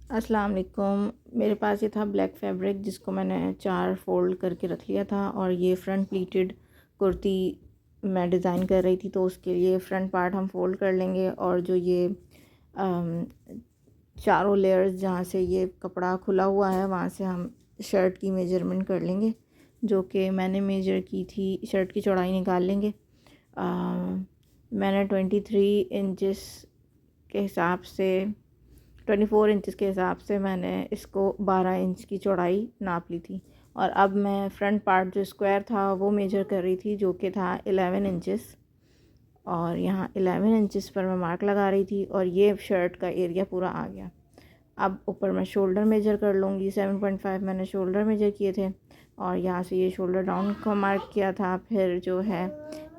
अस्सलाम वालेकुम। मेरे पास ये था ब्लैक फैब्रिक जिसको मैंने 4 फ़ोल्ड करके रख लिया था और ये फ्रंट प्लीटेड कुर्ती मैं डिज़ाइन कर रही थी, तो उसके लिए फ़्रंट पार्ट हम फ़ोल्ड कर लेंगे और जो ये अम, चारों लेयर्स जहाँ से ये कपड़ा खुला हुआ है वहाँ से हम शर्ट की मेजरमेंट कर लेंगे, जो कि मैंने मेजर की थी। शर्ट की चौड़ाई निकाल लेंगे। मैंने 23 इंचेस के हिसाब से 24 इंच के हिसाब से मैंने इसको 12 इंच की चौड़ाई नाप ली थी। और अब मैं फ्रंट पार्ट जो स्क्वायर था वो मेजर कर रही थी, जो कि था 11 इंचेस। और यहाँ 11 इंचेस पर मैं मार्क लगा रही थी और ये शर्ट का एरिया पूरा आ गया। अब ऊपर मैं शोल्डर मेजर कर लूँगी। 7.5 मैंने शोल्डर मेजर किए थे और यहाँ से ये शोल्डर डाउन का मार्क किया था। फिर जो है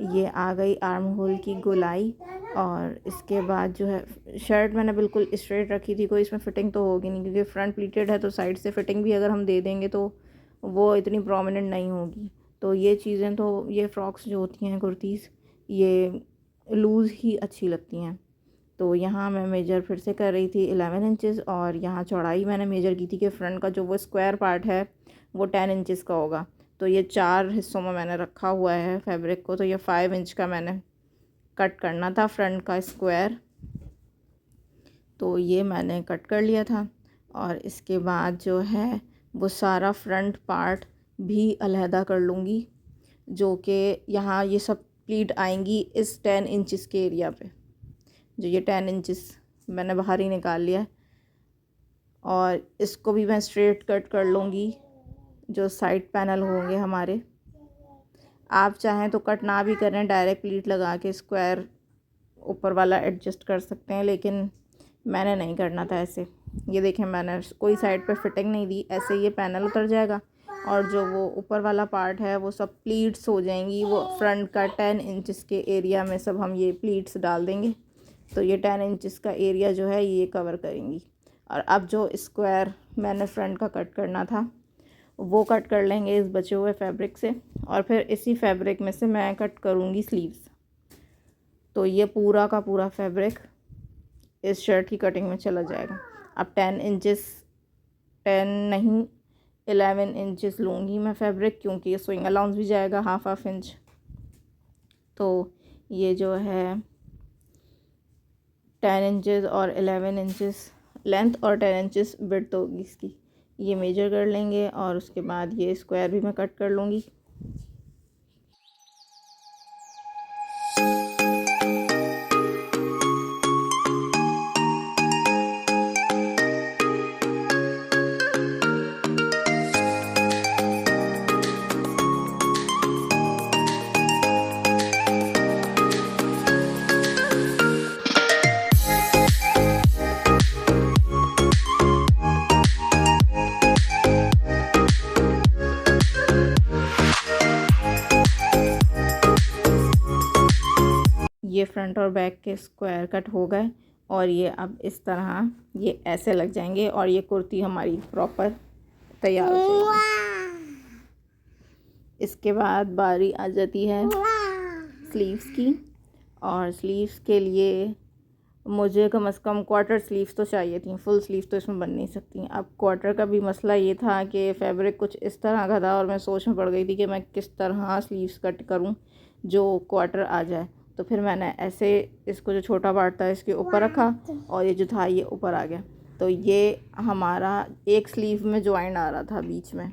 ये आ गई आर्म होल की गोलाई। और इसके बाद जो है शर्ट मैंने बिल्कुल स्ट्रेट रखी थी, कोई इसमें फ़िटिंग तो होगी नहीं क्योंकि फ्रंट प्लीटेड है, तो साइड से फ़िटिंग भी अगर हम दे देंगे तो वो इतनी प्रोमिनेंट नहीं होगी। तो ये चीज़ें, तो ये फ़्रॉक्स जो होती हैं कुर्तीज़, ये लूज़ ही अच्छी लगती हैं। तो यहाँ मैं मेजर फिर से कर रही थी 11 इंचेस और यहाँ चौड़ाई मैंने मेजर की थी कि फ़्रंट का जो वो स्क्वायर पार्ट है वो 10 इंचेस का होगा। तो ये 4 हिस्सों में मैंने रखा हुआ है फैब्रिक को। तो ये 5 इंच का मैंने कट करना था फ्रंट का स्क्वायर, तो ये मैंने कट कर लिया था। और इसके बाद जो है वो सारा फ्रंट पार्ट भी अलहदा कर लूँगी, जो कि यहाँ ये सब प्लीट आएंगी इस 10 इंचेस के एरिया पे। जो ये 10 इंचेस मैंने बाहर ही निकाल लिया है और इसको भी मैं स्ट्रेट कट कर लूँगी। जो साइड पैनल होंगे हमारे, आप चाहें तो कट ना भी करें, डायरेक्ट प्लीट लगा के स्क्वायर ऊपर वाला एडजस्ट कर सकते हैं, लेकिन मैंने नहीं करना था ऐसे। ये देखें, मैंने कोई साइड पे फिटिंग नहीं दी, ऐसे ये पैनल उतर जाएगा और जो वो ऊपर वाला पार्ट है वो सब प्लीट्स हो जाएंगी। वो फ्रंट का 10 इंचेस के एरिया में सब हम ये प्लीट्स डाल देंगे, तो ये 10 इंचेस का एरिया जो है ये कवर करेंगी। और अब जो स्क्वायर मैंने फ्रंट का कट करना था वो कट कर लेंगे इस बचे हुए फैब्रिक से, और फिर इसी फैब्रिक में से मैं कट करूँगी स्लीव्स। तो ये पूरा का पूरा फैब्रिक इस शर्ट की कटिंग में चला जाएगा। अब 10 इंचेस, 10 नहीं 11 इंचेस लूँगी मैं फैब्रिक, क्योंकि ये स्विंग अलाउंस भी जाएगा हाफ इंच। तो ये जो है 10 इंचेस और 11 इंचेस लेंथ और 10 इंचेस विड्थ होगी इसकी, ये मेजर कर लेंगे। और उसके बाद ये स्क्वायर भी मैं कट कर लूँगी। ये फ्रंट और बैक के स्क्वायर कट हो गए और ये अब इस तरह ये ऐसे लग जाएंगे और ये कुर्ती हमारी प्रॉपर तैयार हो जाएगी। इसके बाद बारी आ जाती है स्लीव्स की, और स्लीव्स के लिए मुझे कम से कम क्वार्टर स्लीव्स तो चाहिए थी, फुल स्लीव तो इसमें बन नहीं सकती। अब क्वार्टर का भी मसला ये था कि फैब्रिक कुछ इस तरह का था और मैं सोच में पड़ गई थी कि मैं किस तरह स्लीव्स कट करूं जो क्वार्टर आ जाए। तो फिर मैंने ऐसे इसको जो छोटा पार्ट था इसके ऊपर रखा और ये जो था ये ऊपर आ गया। तो ये हमारा एक स्लीव में जॉइंट आ रहा था बीच में।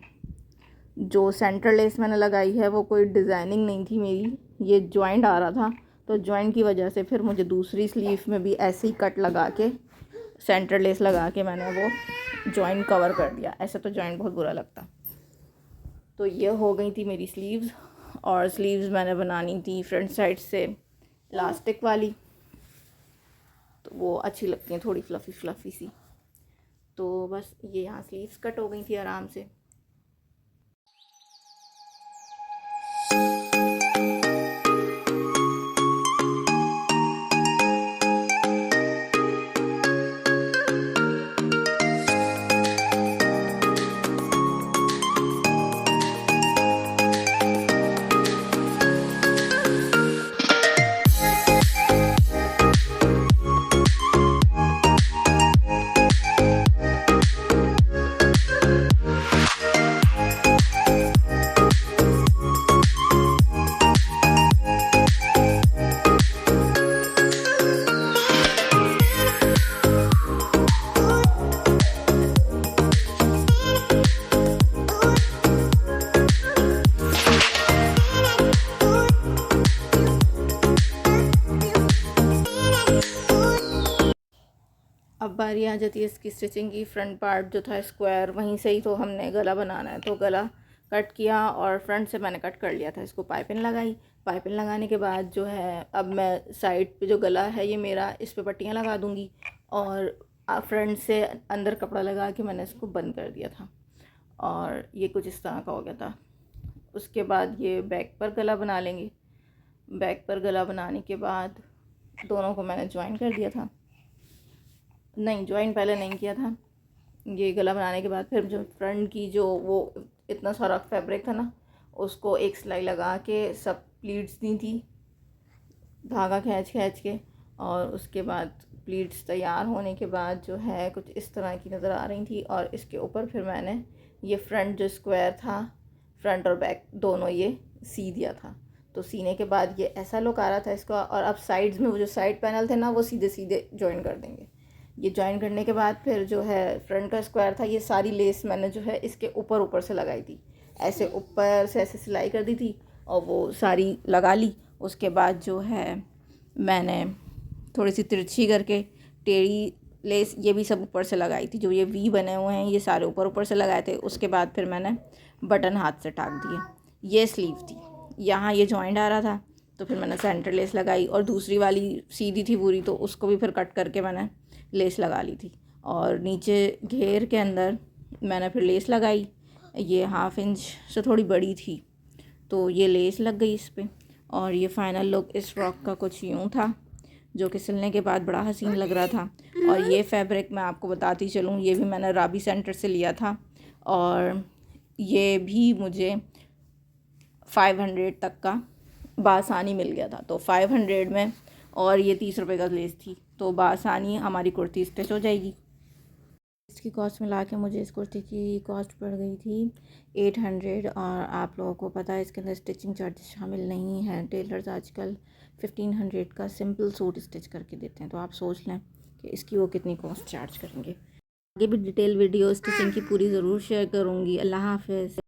जो सेंटर लेस मैंने लगाई है वो कोई डिज़ाइनिंग नहीं थी मेरी, ये जॉइंट आ रहा था। तो जॉइंट की वजह से फिर मुझे दूसरी स्लीव में भी ऐसे ही कट लगा के सेंटर लेस लगा के मैंने वो जॉइंट कवर कर दिया। ऐसे तो जॉइंट बहुत बुरा लगता। तो ये हो गई थी मेरी स्लीव्स। और स्लीव्स मैंने बनानी थी फ्रंट साइड से इलास्टिक वाली, तो वो अच्छी लगती हैं, थोड़ी फ्लफ़ी सी। तो बस ये यहाँ स्लीव्स कट हो गई थी आराम से। बारी आ जाती है इसकी स्टिचिंग की। फ्रंट पार्ट जो था स्क्वायर, वहीं से ही तो हमने गला बनाना है, तो गला कट किया और फ्रंट से मैंने कट कर लिया था। इसको पाइपिंग लगाई। पाइपिंग लगाने के बाद जो है अब मैं साइड पे जो गला है ये मेरा, इस पे पट्टियाँ लगा दूँगी और फ्रंट से अंदर कपड़ा लगा के मैंने इसको बंद कर दिया था और ये कुछ इस तरह का हो गया था। उसके बाद ये बैक पर गला बना लेंगे। बैक पर गला बनाने के बाद दोनों को मैंने ज्वाइन कर दिया था। नहीं, ज्वाइन पहले नहीं किया था। ये गला बनाने के बाद फिर जो फ्रंट की जो वो इतना सारा फैब्रिक था ना, उसको एक सिलाई लगा के सब प्लीट्स दी थी धागा खींच खींच के। और उसके बाद प्लीट्स तैयार होने के बाद जो है कुछ इस तरह की नज़र आ रही थी। और इसके ऊपर फिर मैंने ये फ्रंट जो स्क्वायर था, फ्रंट और बैक दोनों ये सी दिया था। तो सीने के बाद ये ऐसा लुक आ रहा था इसका। और अब साइड्स में वो जो साइड पैनल थे ना, वो सीधे सीधे जॉइन कर देंगे। ये जॉइन करने के बाद फिर जो है फ्रंट का स्क्वायर था, ये सारी लेस मैंने जो है इसके ऊपर ऊपर से लगाई थी। ऐसे ऊपर से ऐसे सिलाई कर दी थी और वो सारी लगा ली। उसके बाद जो है मैंने थोड़ी सी तिरछी करके टेढ़ी लेस ये भी सब ऊपर से लगाई थी। जो ये वी बने हुए हैं ये सारे ऊपर ऊपर से लगाए थे। उसके बाद फिर मैंने बटन हाथ से टाक दिए। ये स्लीव थी, यहाँ ये जॉइंट आ रहा था तो फिर मैंने सेंटर लेस लगाई और दूसरी वाली सीधी थी पूरी, तो उसको भी फिर कट करके मैंने लेस लगा ली थी। और नीचे घेर के अंदर मैंने फिर लेस लगाई। ये 1/2 इंच से थोड़ी बड़ी थी तो ये लेस लग गई इस पर। और ये फाइनल लुक इस फ्रॉक का कुछ यूँ था, जो कि सिलने के बाद बड़ा हसीन लग रहा था। और ये फैब्रिक मैं आपको बताती चलूँ, ये भी मैंने राबी सेंटर से लिया था और ये भी मुझे 500 तक का बासानी मिल गया था। तो 500 में, और ये 30 रुपये का लेस थी, तो बासानी हमारी कुर्ती स्टिच हो जाएगी। इसकी कॉस्ट मिला के मुझे इस कुर्ती की कॉस्ट पड़ गई थी 800। और आप लोगों को पता है इसके अंदर स्टिचिंग चार्जेस शामिल नहीं हैं। टेलर्स आजकल 1500 का सिंपल सूट स्टिच करके देते हैं, तो आप सोच लें कि इसकी वो कितनी कॉस्ट चार्ज करेंगे। आगे भी डिटेल वीडियो स्टिचिंग की पूरी ज़रूर शेयर करूँगी। अल्लाह हाफ़िज़।